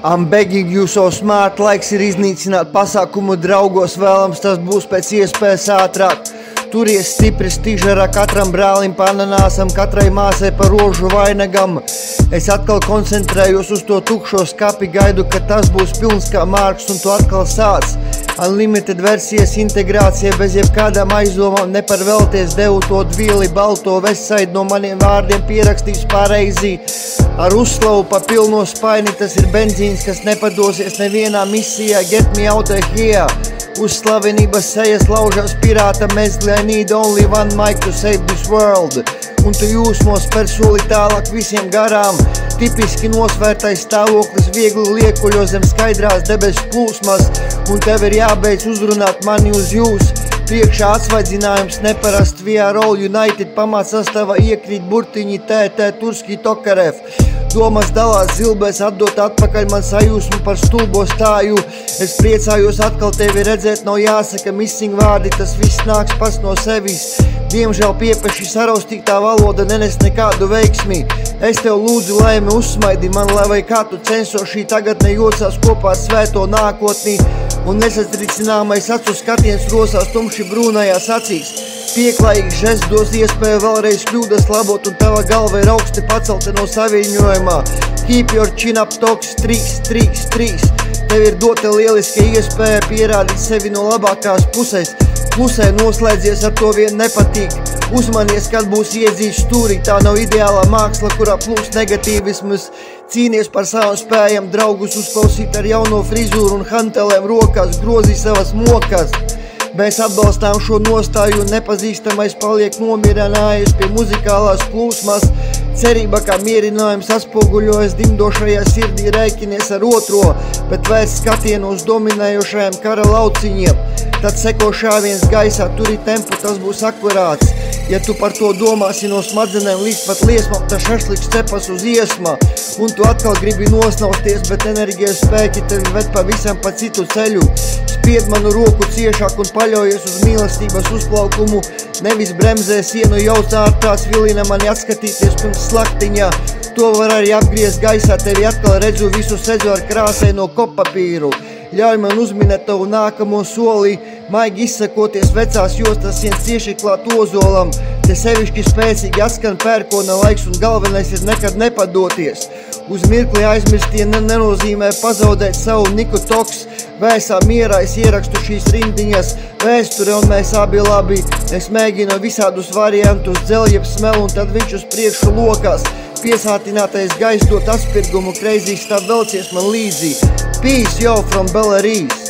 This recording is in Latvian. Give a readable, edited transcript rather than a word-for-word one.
I'm begging you so smart, laiks ir iznīcināt pasākumu draugos, vēlams tas būs pēc iespējas ātrāk. Turies stipri stižarā katram brālim pa ananāsam, katrai māsai pa rožu vainagam. Es atkal koncentrējos uz to tukšo skapi, gaidu, ka tas būs pilns kā Marks un tu atkal sāc. Unlimited versijas integrācija bez jebkādām aizdomām, neparvelties devu to dvīli, balto Westside no maniem vārdiem pierakstīs pareizi. Ar uzslavu pa pilno spaini, tas ir benzīns, kas nepadosies nevienā misijā, get me out of here. Uz slavenības sejas laužās pirāta mezgli, I need only one mic to save this world. Un tu jūsmos per soli tālāk visiem garām. Tipiski nosvērtais stāvoklis viegli liekuļo zem skaidrās debesu plūsmas, un tev ir jābeidz uzrunāt mani uz jūs. Priekšā atsvaidzinājums neparast, we are all united, pamāt sastāvā iekrīt burtiņi TT Turski Tokarev. Domas dalās zilbēs, atdot atpakaļ man sajūsmu par stulbo stāju. Es priecājos atkal tevi redzēt, nav jāsaka missing vārdi, tas viss nāks pats no sevis. Diemžēl piepeši saraustītā valoda nenes nekādu veiksmi. Es tev lūdzu laimi uzsmaidi man, lai vai kā tu censo šī tagadne jocās kopā ar svēto nākotni. Un nesatricināmais acu skatiens rosās tumši brūnajās acīs. Pieklājīgs žests dos iespēju vēlreiz kļūdas labot, un tava galva ir augsti pacelta no saviņojumā. Keep your chin up, talks 3. Tev ir dota lieliska iespēja pierādīt sevi no labākās puses. Klusē noslēdzies, ar to vien nepatīk. Uzmanies, kad būs iedzīts stūrī, tā nav ideālā māksla, kurā plūst negatīvismus. Cīnies par savām spējām, draugus uzklausīt ar jauno frizūru un hantelēm rokās, grozī savas mokas. Mēs atbalstām šo nostāju un nepazīstamais paliek nomierinājies pie muzikālās plūsmas. Cerība, kā mierinājums atspoguļojas dimdošajā sirdī, rēķinies ar otro, bet vērts skatienu uz dominējošajiem kara lauciņiem. Tad seko šāviens gaisā, turi tempu, tas būs akurāts. Ja tu par to domāsi no smadzenēm līdz pat liesmam, tad šašliks cepas uz iesma. Un tu atkal gribi nosnausties, bet enerģijas spēki tevi ved pavisam pa citu ceļu. Spied manu roku ciešāk un paļaujies uz mīlestības uzplaukumu. Nevis bremzē sienu jaucā ārprāts vilina mani atskatīties pirms slaktiņā. To var arī apgriezt gaisā, tevi atkal redzu, visu sedzu ar krāsai no kopapīru. Ļauj man uzminēt tavu nākamo soli, maigi izsakoties vecās jostas sienas cieši klāt ozolam. Te sevišķi spēcīgi atskan pērkona laiks un galvenais ir nekad nepadoties. Uz mirkli aizmirstie nenozīmē pazaudēt savu Niku Toks. Vēsā mierā es ierakstu šīs rindiņas, vēsture un mēs abi labi. Es mēģinu visādus variantus dzeljeb smelu un tad viņš uz priekšu lokās. Piesātinātais gaiss dot atspirgumu, crazy stāv velcies man līdzi. Peace, yo, from Belarus.